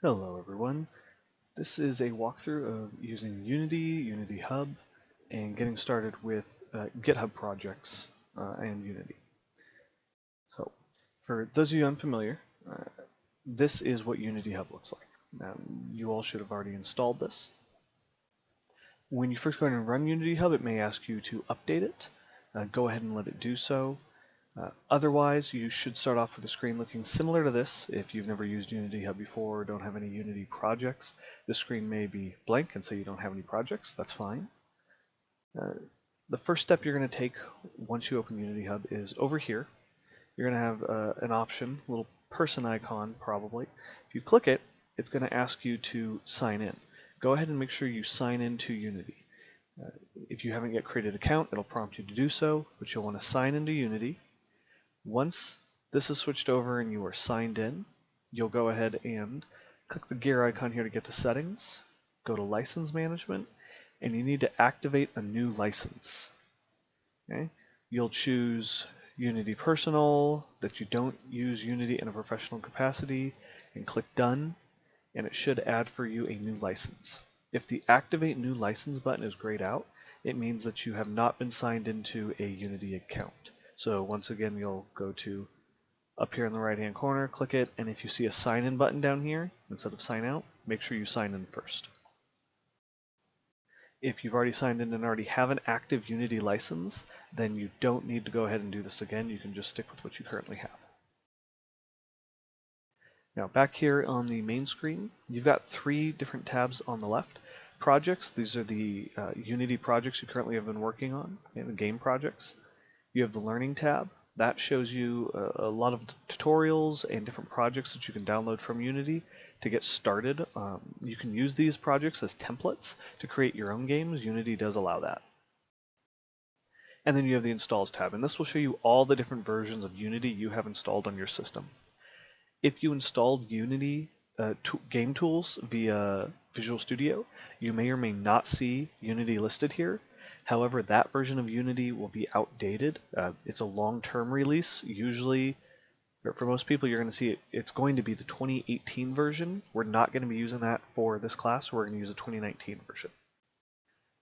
Hello everyone. This is a walkthrough of using Unity, Unity Hub, and getting started with GitHub projects and Unity. So, for those of you unfamiliar, this is what Unity Hub looks like. You all should have already installed this. When you first go ahead and run Unity Hub, it may ask you to update it. Go ahead and let it do so. Otherwise, you should start off with a screen looking similar to this. If you've never used Unity Hub before or don't have any Unity projects, the screen may be blank and say you don't have any projects. That's fine. The first step you're going to take once you open Unity Hub is over here. You're going to have an option, a little person icon probably. If you click it, it's going to ask you to sign in. Go ahead and make sure you sign into Unity. If you haven't yet created an account, it'll prompt you to do so, but you'll want to sign into Unity. Once this is switched over and you are signed in, you'll go ahead and click the gear icon here to get to settings, go to license management, and you need to activate a new license. Okay? You'll choose Unity Personal, that you don't use Unity in a professional capacity, and click Done, and it should add for you a new license. If the Activate New License button is grayed out, it means that you have not been signed into a Unity account. So once again, you'll go to up here in the right-hand corner, click it, and if you see a sign-in button down here, instead of sign out, make sure you sign in first. If you've already signed in and already have an active Unity license, then you don't need to go ahead and do this again. You can just stick with what you currently have. Now back here on the main screen, you've got three different tabs on the left. Projects, these are the Unity projects you currently have been working on, and the game projects. You have the Learning tab. That shows you a lot of tutorials and different projects that you can download from Unity to get started. You can use these projects as templates to create your own games. Unity does allow that. And then you have the Installs tab, and this will show you all the different versions of Unity you have installed on your system. If you installed Unity game tools via Visual Studio, you may or may not see Unity listed here. However, that version of Unity will be outdated. It's a long-term release. Usually, for most people, you're going to see it's going to be the 2018 version. We're not going to be using that for this class. We're going to use a 2019 version.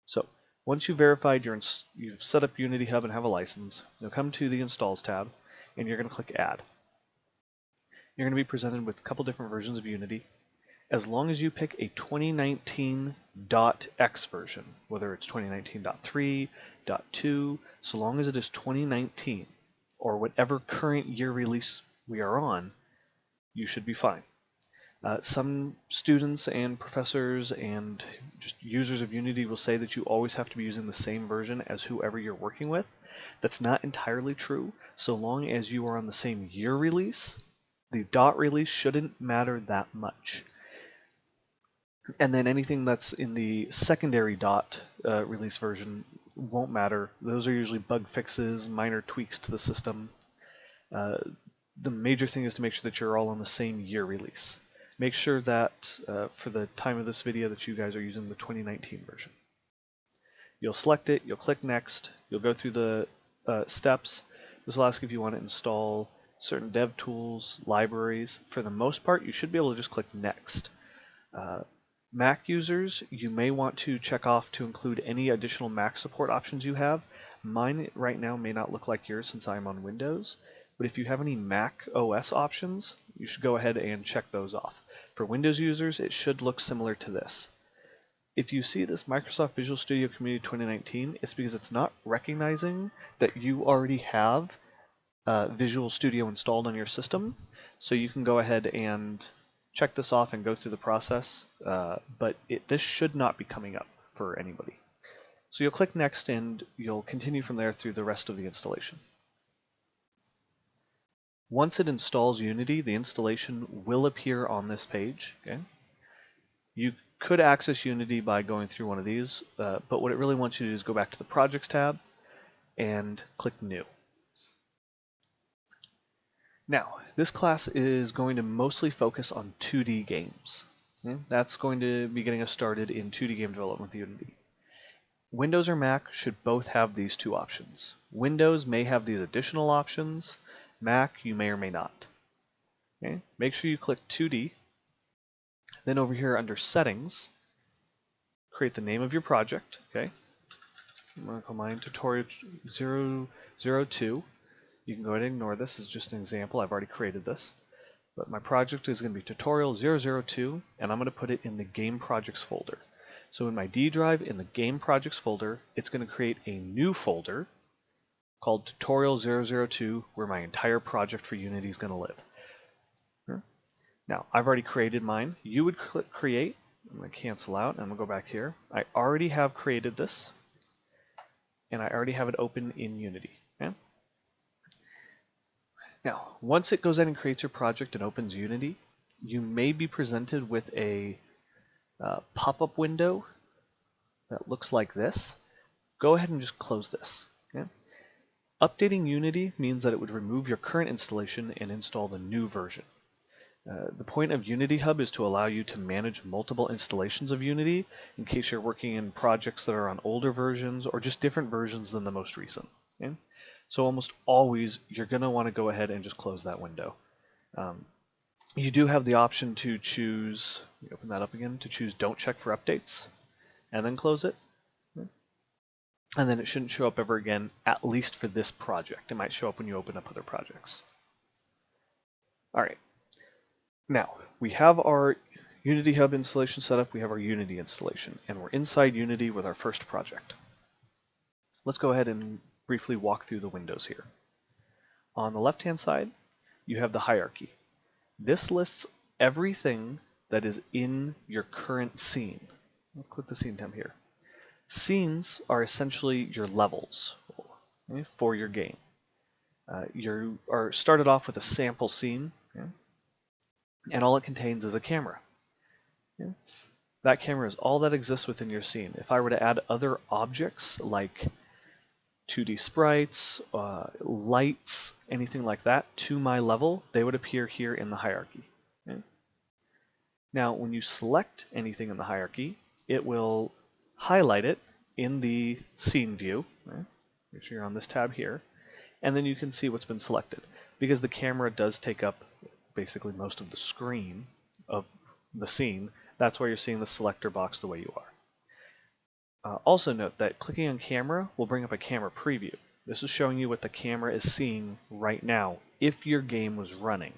So once you've verified you've set up Unity Hub and have a license, you'll come to the Installs tab, and you're going to click Add. You're going to be presented with a couple different versions of Unity. As long as you pick a 2019.x version, whether it's 2019.3, .2, so long as it is 2019, or whatever current year release we are on, you should be fine. Some students and professors and just users of Unity will say that you always have to be using the same version as whoever you're working with. That's not entirely true. So long as you are on the same year release, the dot release shouldn't matter that much. And then anything that's in the secondary dot release version won't matter. Those are usually bug fixes, minor tweaks to the system. The major thing is to make sure that you're all on the same year release. Make sure that for the time of this video that you guys are using the 2019 version. You'll select it, you'll click Next, you'll go through the steps. This will ask if you want to install certain dev tools, libraries. For the most part, you should be able to just click Next. Mac users, you may want to check off to include any additional Mac support options you have. Mine right now may not look like yours since I'm on Windows, but if you have any Mac OS options, you should go ahead and check those off. For Windows users, it should look similar to this. If you see this Microsoft Visual Studio Community 2019, it's because it's not recognizing that you already have Visual Studio installed on your system, so you can go ahead and check this off and go through the process, but this should not be coming up for anybody. So you'll click Next and you'll continue from there through the rest of the installation. Once it installs Unity, the installation will appear on this page. Okay? You could access Unity by going through one of these, but what it really wants you to do is go back to the Projects tab and click New. Now, this class is going to mostly focus on 2D games. Okay? That's going to be getting us started in 2D game development with Unity. Windows or Mac should both have these two options. Windows may have these additional options. Mac, you may or may not. Okay? Make sure you click 2D. Then over here under Settings, create the name of your project. Okay, I'm going to call mine Tutorial 002. You can go ahead and ignore this. This is just an example. I've already created this. But my project is going to be Tutorial 002, and I'm going to put it in the Game Projects folder. So in my D drive, in the Game Projects folder, it's going to create a new folder called Tutorial 002, where my entire project for Unity is going to live. Now, I've already created mine. You would click Create. I'm going to cancel out, and I'm going to go back here. I already have created this, and I already have it open in Unity. Okay? Now, once it goes ahead and creates your project and opens Unity, you may be presented with a pop-up window that looks like this. Go ahead and just close this. Okay? Updating Unity means that it would remove your current installation and install the new version. The point of Unity Hub is to allow you to manage multiple installations of Unity in case you're working in projects that are on older versions or just different versions than the most recent. Okay? So almost always you're going to want to go ahead and just close that window. You do have the option to choose, let me open that up again, to choose Don't Check for Updates and then close it. And then it shouldn't show up ever again, at least for this project. It might show up when you open up other projects. All right. Now, we have our Unity Hub installation set up, we have our Unity installation, and we're inside Unity with our first project. Let's go ahead and briefly walk through the windows here. On the left-hand side, you have the hierarchy. This lists everything that is in your current scene. Let's click the scene tab here. Scenes are essentially your levels for your game. You are started off with a sample scene, and all it contains is a camera. That camera is all that exists within your scene. If I were to add other objects like 2D sprites, lights, anything like that to my level, they would appear here in the hierarchy. Now, when you select anything in the hierarchy, it will highlight it in the scene view. Make sure you're on this tab here, and then you can see what's been selected. Because the camera does take up basically most of the screen of the scene, that's why you're seeing the selector box the way you are. Also note that clicking on camera will bring up a camera preview. This is showing you what the camera is seeing right now if your game was running.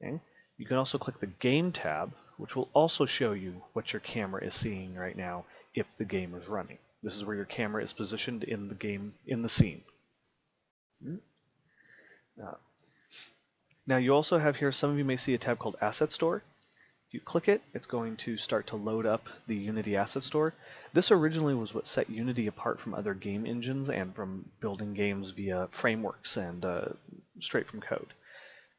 Okay? You can also click the Game tab, which will also show you what your camera is seeing right now if the game is running. This is where your camera is positioned in the game, in the scene. Now you also have here, some of you may see a tab called Asset Store. If you click it, it's going to start to load up the Unity Asset Store. This originally was what set Unity apart from other game engines and from building games via frameworks and straight from code.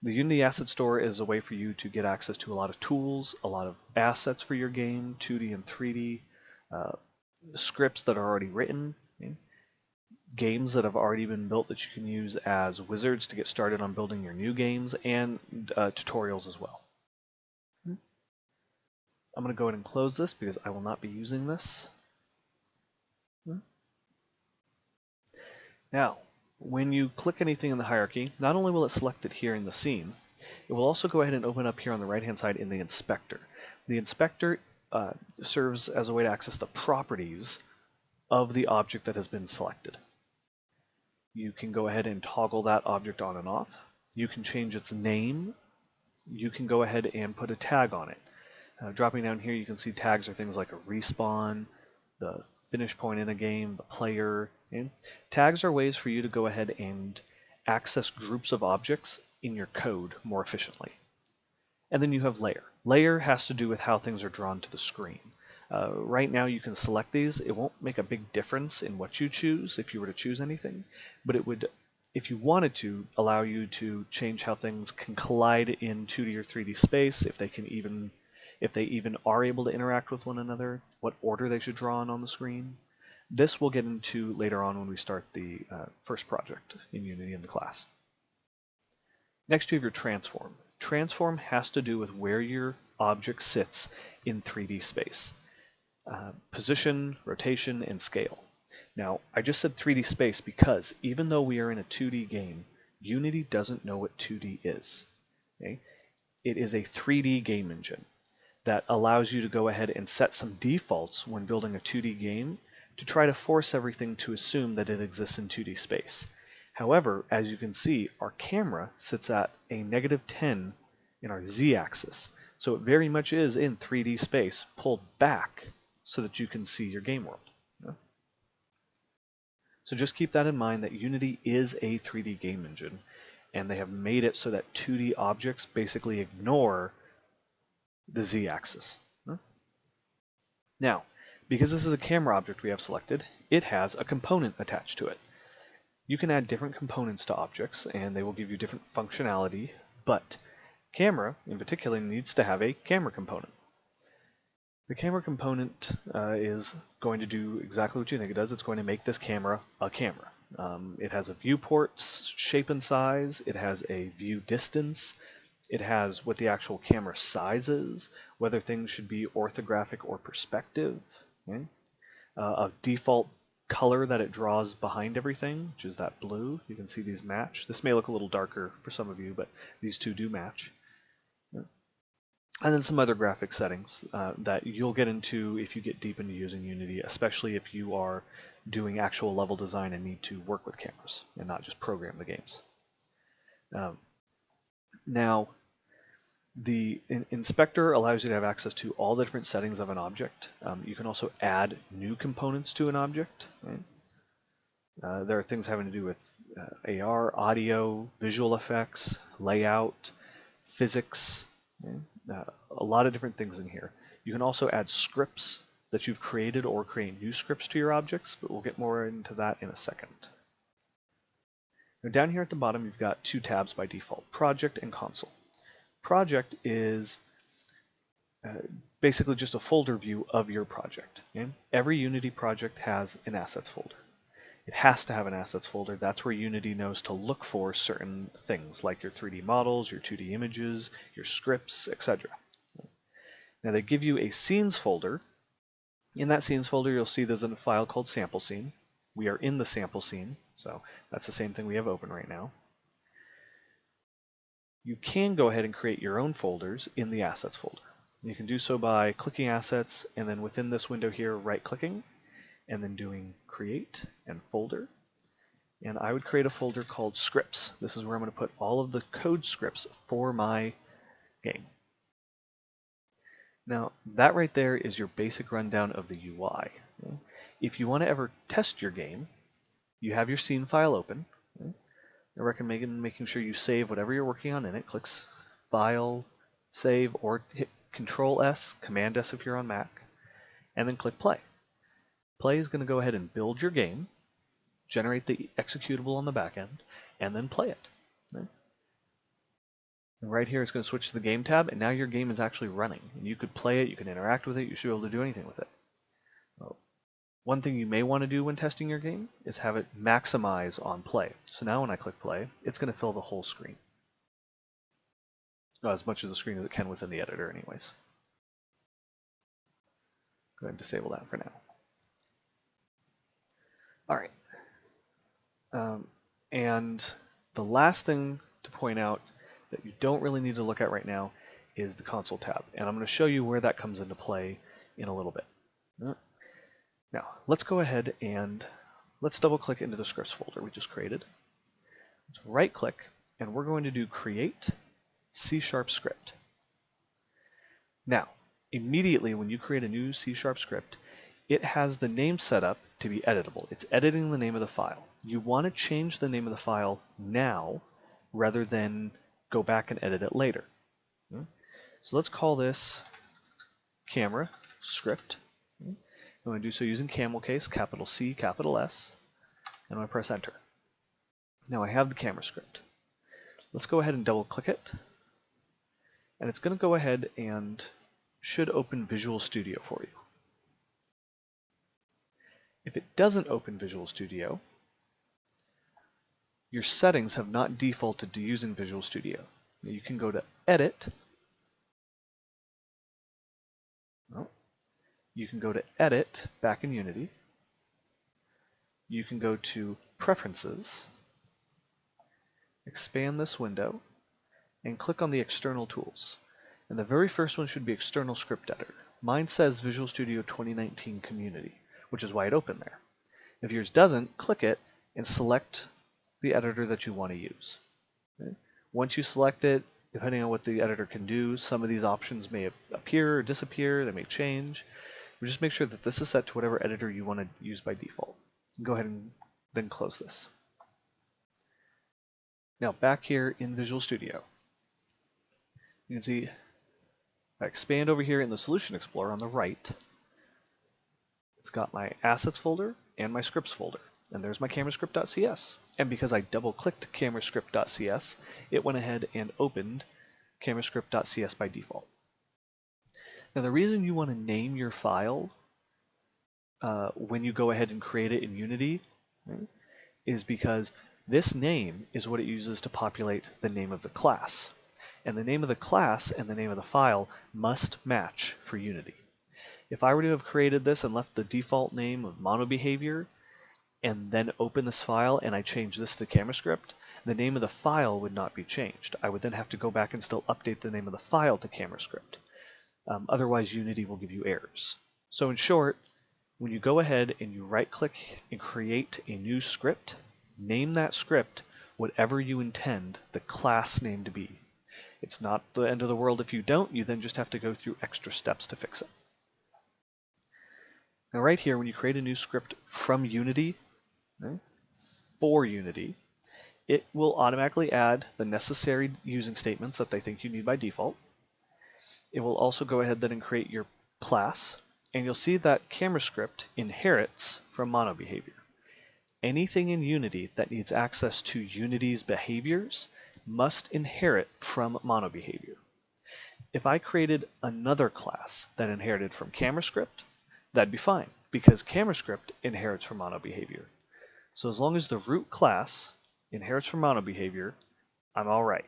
The Unity Asset Store is a way for you to get access to a lot of tools, a lot of assets for your game, 2D and 3D, scripts that are already written, games that have already been built that you can use as wizards to get started on building your new games, and tutorials as well. I'm going to go ahead and close this because I will not be using this. Now, when you click anything in the hierarchy, not only will it select it here in the scene, it will also go ahead and open up here on the right-hand side in the inspector. The inspector serves as a way to access the properties of the object that has been selected. You can go ahead and toggle that object on and off. You can change its name. You can go ahead and put a tag on it. Dropping down here, you can see tags are things like a respawn, the finish point in a game, the player. Okay? Tags are ways for you to go ahead and access groups of objects in your code more efficiently. And then you have layer. Layer has to do with how things are drawn to the screen. Right now you can select these. It won't make a big difference in what you choose if you were to choose anything, but it would, if you wanted to, allow you to change how things can collide in 2D or 3D space, if they even are able to interact with one another, what order they should draw on the screen. This we'll get into later on when we start the first project in Unity in the class. Next you have your transform. Transform has to do with where your object sits in 3D space. Position, rotation, and scale. Now, I just said 3D space because even though we are in a 2D game, Unity doesn't know what 2D is. Okay? It is a 3D game engine. that allows you to go ahead and set some defaults when building a 2D game to try to force everything to assume that it exists in 2D space. However, as you can see, our camera sits at a -10 in our z-axis. So it very much is in 3D space, pulled back so that you can see your game world. So just keep that in mind, that Unity is a 3D game engine, and they have made it so that 2D objects basically ignore the z-axis. Now, because this is a camera object we have selected, it has a component attached to it. You can add different components to objects, and they will give you different functionality, but camera, in particular, needs to have a camera component. The camera component is going to do exactly what you think it does. It's going to make this camera a camera. It has a viewport shape and size. It has a view distance. It has what the actual camera size is, whether things should be orthographic or perspective. Okay? A default color that it draws behind everything, which is that blue. You can see these match. This may look a little darker for some of you, but these two do match. And then some other graphic settings that you'll get into if you get deep into using Unity, especially if you are doing actual level design and need to work with cameras and not just program the games. Now, the inspector allows you to have access to all the different settings of an object. You can also add new components to an object. Right? There are things having to do with AR, audio, visual effects, layout, physics, a lot of different things in here. You can also add scripts that you've created or create new scripts to your objects, but we'll get more into that in a second. Now down here at the bottom, you've got two tabs by default, Project and Console. Project is basically just a folder view of your project. Okay? Every Unity project has an assets folder. It has to have an assets folder. That's where Unity knows to look for certain things like your 3D models, your 2D images, your scripts, etc. Now they give you a scenes folder. In that scenes folder, you'll see there's a file called sample scene. We are in the sample scene, so that's the same thing we have open right now. You can go ahead and create your own folders in the assets folder. You can do so by clicking assets, and then within this window here, right-clicking, and then doing create and folder. And I would create a folder called scripts. This is where I'm going to put all of the code scripts for my game. Now, that right there is your basic rundown of the UI. Okay? If you want to ever test your game, you have your scene file open. Okay? I recommend making sure you save whatever you're working on in it. Click File, Save, or hit Control-S, Command-S if you're on Mac, and then click Play. Play is going to go ahead and build your game, generate the executable on the back end, and then play it. Okay? And right here it's going to switch to the Game tab, and now your game is actually running. And you could play it, you can interact with it, you should be able to do anything with it. Well, one thing you may want to do when testing your game is have it maximize on play. So now when I click play, it's going to fill the whole screen. As much of the screen as it can within the editor anyways. Go ahead and disable that for now. All right. And the last thing to point out that you don't really need to look at right now is the console tab. And I'm going to show you where that comes into play in a little bit. Now, let's go ahead and let's double click into the scripts folder we just created. Let's right click, and we're going to do create C# script. Now, immediately when you create a new C# script, it has the name set up to be editable. It's editing the name of the file. You want to change the name of the file now rather than go back and edit it later. Okay? So let's call this camera script. Okay? I'm going to do so using camel case, capital C, capital S, and I'm going to press enter. Now I have the camera script. Let's go ahead and double click it, and it's going to go ahead and should open Visual Studio for you. If it doesn't open Visual Studio, your settings have not defaulted to using Visual Studio. Now you can go to Edit. Oh, you can go to Edit back in Unity. You can go to Preferences, expand this window, and click on the External Tools. And the very first one should be External Script Editor. Mine says Visual Studio 2019 Community, which is why it opened there. If yours doesn't, click it and select the editor that you want to use. Okay? Once you select it, depending on what the editor can do, some of these options may appear or disappear, they may change. But just make sure that this is set to whatever editor you want to use by default. Go ahead and then close this. Now back here in Visual Studio, you can see I expand over here in the Solution Explorer on the right. It's got my Assets folder and my Scripts folder. And there's my CameraScript.cs. And because I double-clicked CameraScript.cs, it went ahead and opened CameraScript.cs by default. Now the reason you want to name your file when you go ahead and create it in Unity, right, is because this name is what it uses to populate the name of the class. And the name of the class and the name of the file must match for Unity. If I were to have created this and left the default name of MonoBehavior and then open this file and I change this to CameraScript, the name of the file would not be changed. I would then have to go back and still update the name of the file to CameraScript. Otherwise, Unity will give you errors. So in short, when you go ahead and you right-click and create a new script, name that script whatever you intend the class name to be. It's not the end of the world if you don't. You then just have to go through extra steps to fix it. Now right here, when you create a new script from Unity, right, for Unity, it will automatically add the necessary using statements that they think you need by default. It will also go ahead then and create your class, and you'll see that CameraScript inherits from MonoBehavior. Anything in Unity that needs access to Unity's behaviors must inherit from MonoBehavior. If I created another class that inherited from CameraScript, that'd be fine, because CameraScript inherits from MonoBehavior. So as long as the root class inherits from MonoBehavior, I'm all right.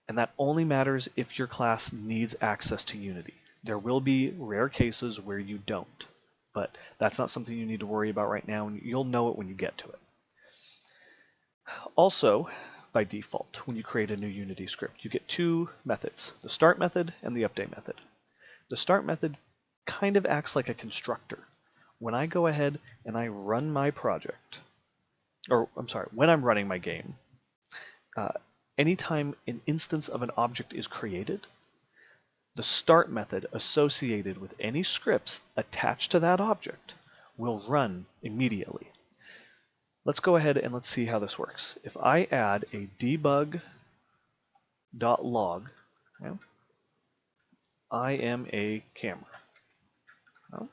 And that only matters if your class needs access to Unity. There will be rare cases where you don't, but that's not something you need to worry about right now, and you'll know it when you get to it. Also, by default, when you create a new Unity script, you get two methods, the start method and the update method. The start method kind of acts like a constructor. When I go ahead and I run my project, or I'm sorry, when I'm running my game, anytime an instance of an object is created, the start method associated with any scripts attached to that object will run immediately. Let's go ahead and let's see how this works. If I add a debug.log, okay, I am a camera. Oh.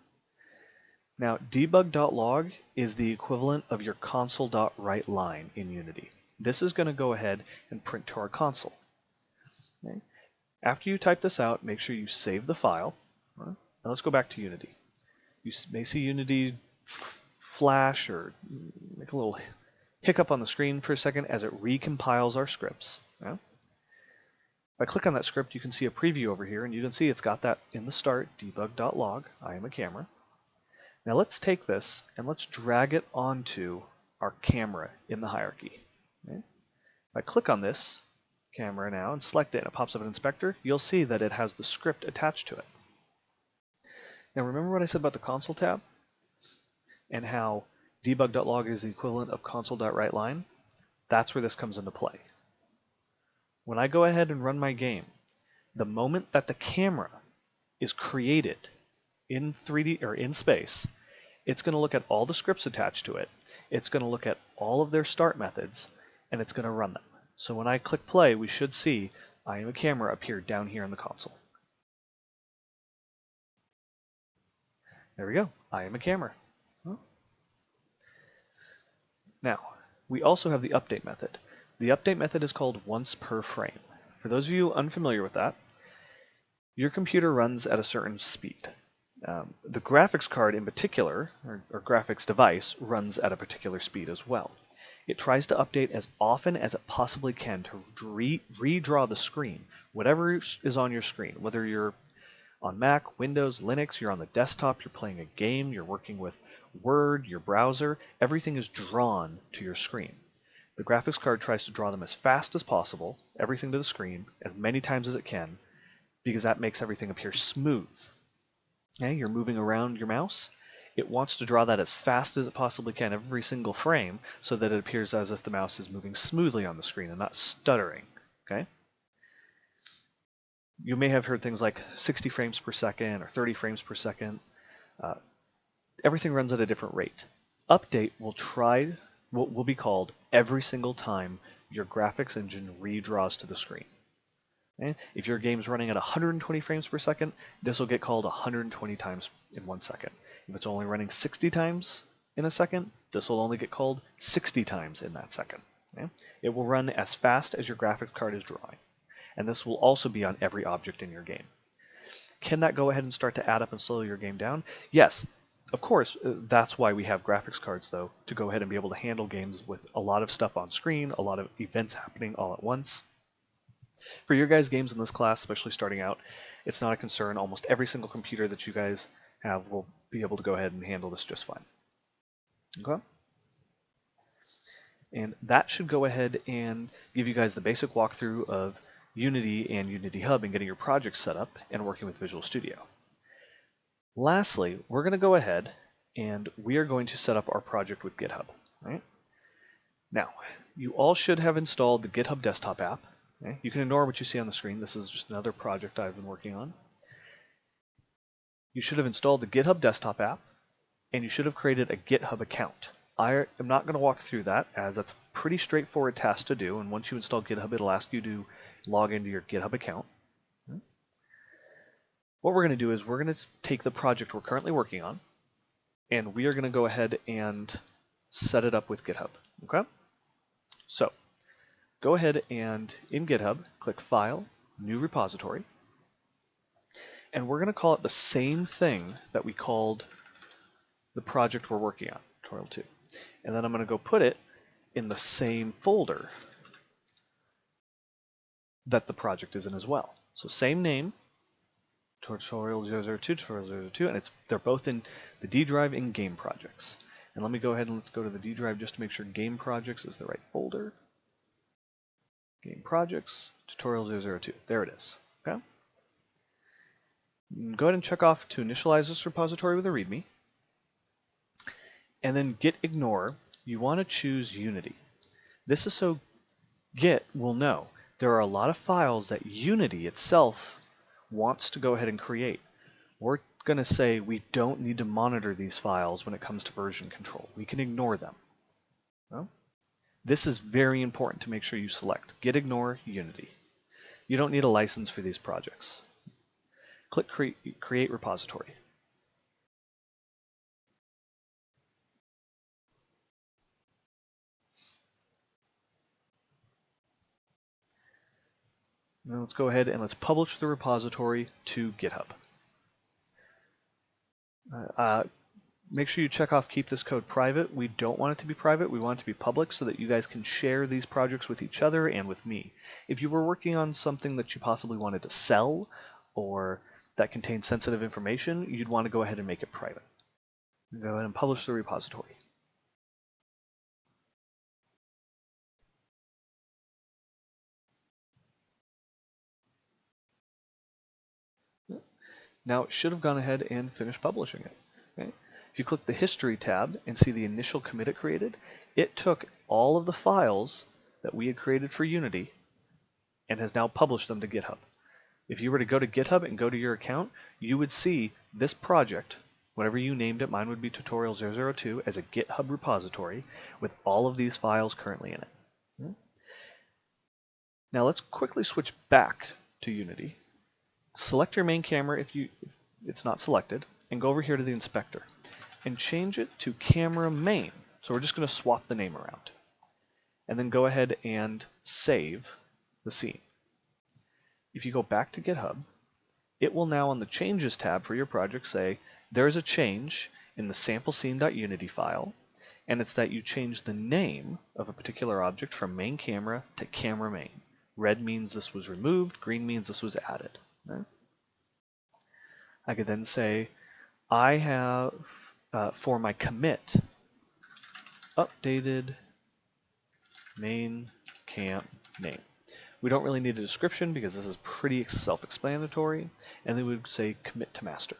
Now, debug.log is the equivalent of your console.writeLine in Unity. This is going to go ahead and print to our console. Okay. After you type this out, make sure you save the file. Now let's go back to Unity. You may see Unity flash or make a little hiccup on the screen for a second as it recompiles our scripts. Yeah. If I click on that script, you can see a preview over here, and you can see it's got that in the start, debug.log, I am a camera. Now let's take this and let's drag it onto our camera in the hierarchy. Okay. If I click on this camera now and select it and it pops up an inspector, you'll see that it has the script attached to it. Now remember what I said about the console tab and how debug.log is the equivalent of console.writeLine? That's where this comes into play. When I go ahead and run my game, the moment that the camera is created in 3D or in space, it's going to look at all the scripts attached to it, it's going to look at all of their start methods, and it's going to run them. So when I click play, we should see I am a camera appear down here in the console. There we go, I am a camera. Now, we also have the update method. The update method is called once per frame. For those of you unfamiliar with that, your computer runs at a certain speed. The graphics card in particular, or graphics device, runs at a particular speed as well. It tries to update as often as it possibly can to redraw the screen, whatever is on your screen, whether you're on Mac, Windows, Linux, you're on the desktop, you're playing a game, you're working with Word, your browser, everything is drawn to your screen. The graphics card tries to draw them as fast as possible, everything to the screen, as many times as it can, because that makes everything appear smooth. Okay, you're moving around your mouse. It wants to draw that as fast as it possibly can every single frame so that it appears as if the mouse is moving smoothly on the screen and not stuttering. Okay? You may have heard things like 60 frames per second or 30 frames per second. Everything runs at a different rate. Update will be called every single time your graphics engine redraws to the screen. Okay? If your game's running at 120 frames per second, this will get called 120 times in 1 second. If it's only running 60 times in a second, this will only get called 60 times in that second. Okay? It will run as fast as your graphics card is drawing. And this will also be on every object in your game. Can that go ahead and start to add up and slow your game down? Yes. Of course, that's why we have graphics cards, though, to go ahead and be able to handle games with a lot of stuff on screen, a lot of events happening all at once. For your guys' games in this class, especially starting out, it's not a concern. Almost every single computer that you guys have will be able to go ahead and handle this just fine. Okay? And that should go ahead and give you guys the basic walkthrough of Unity and Unity Hub and getting your project set up and working with Visual Studio. Lastly, we're going to go ahead and we are going to set up our project with GitHub. Right? Now, you all should have installed the GitHub desktop app. Okay? You can ignore what you see on the screen. This is just another project I've been working on. You should have installed the GitHub desktop app, and you should have created a GitHub account. I am not going to walk through that, as that's a pretty straightforward task to do, and once you install GitHub, it'll ask you to log into your GitHub account. What we're going to do is we're going to take the project we're currently working on, and we are going to go ahead and set it up with GitHub. Okay? So, go ahead and in GitHub, click File, New Repository, and we're going to call it the same thing that we called the project we're working on, Tutorial 2. And then I'm going to go put it in the same folder that the project is in as well. So same name, Tutorial 002, Tutorial 002, and they're both in the D drive in Game Projects. And let me go ahead and let's go to the D drive just to make sure Game Projects is the right folder. Game Projects, Tutorial 002. There it is. Okay. Go ahead and check off to initialize this repository with a README. And then Git ignore, you want to choose Unity. This is so Git will know there are a lot of files that Unity itself wants to go ahead and create. We're going to say we don't need to monitor these files when it comes to version control. We can ignore them. Well, this is very important to make sure you select Git ignore Unity. You don't need a license for these projects. Click Create Repository. Now let's go ahead and let's publish the repository to GitHub. Make sure you check off keep this code private. We don't want it to be private. We want it to be public so that you guys can share these projects with each other and with me. If you were working on something that you possibly wanted to sell or that contains sensitive information, you'd want to go ahead and make it private. Go ahead and publish the repository. Now it should have gone ahead and finished publishing it. Okay? If you click the History tab and see the initial commit it created, it took all of the files that we had created for Unity and has now published them to GitHub. If you were to go to GitHub and go to your account, you would see this project, whatever you named it, mine would be Tutorial 002, as a GitHub repository with all of these files currently in it. Okay? Now let's quickly switch back to Unity. Select your main camera if it's not selected, and go over here to the inspector and change it to camera main. So we're just going to swap the name around. And then go ahead and save the scene. If you go back to GitHub, it will now on the Changes tab for your project say, there's a change in the sample scene.unity file, and it's that you change the name of a particular object from main camera to camera main. Red means this was removed, green means this was added. Okay? I could then say, I have, for my commit, updated main cam name. We don't really need a description because this is pretty self-explanatory, and then we would say commit to master.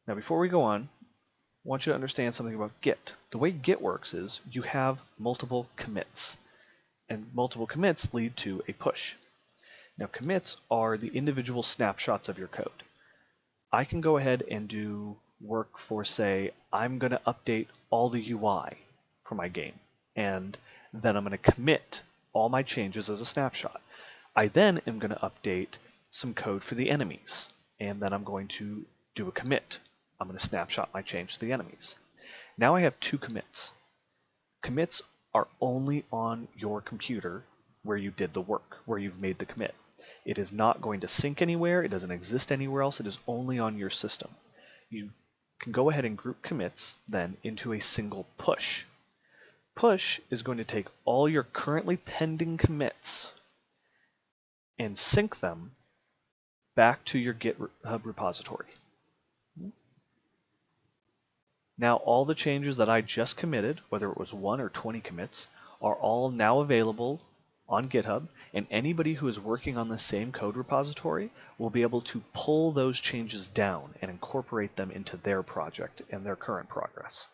Now before we go on, I want you to understand something about Git. The way Git works is you have multiple commits, and multiple commits lead to a push. Now commits are the individual snapshots of your code. I can go ahead and do work for, say, I'm going to update all the UI for my game, and then I'm going to commit all my changes as a snapshot. I then am going to update some code for the enemies, and then I'm going to do a commit. I'm going to snapshot my change to the enemies. Now I have two commits. Commits are only on your computer where you did the work, where you've made the commit. It is not going to sync anywhere. It doesn't exist anywhere else. It is only on your system. You can go ahead and group commits then into a single push. Push is going to take all your currently pending commits and sync them back to your GitHub repository. Now all the changes that I just committed, whether it was 1 or 20 commits, are all now available on GitHub, and anybody who is working on the same code repository will be able to pull those changes down and incorporate them into their project and their current progress.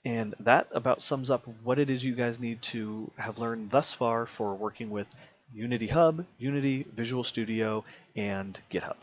And that about sums up what it is you guys need to have learned thus far for working with Unity Hub, Unity, Visual Studio, and GitHub.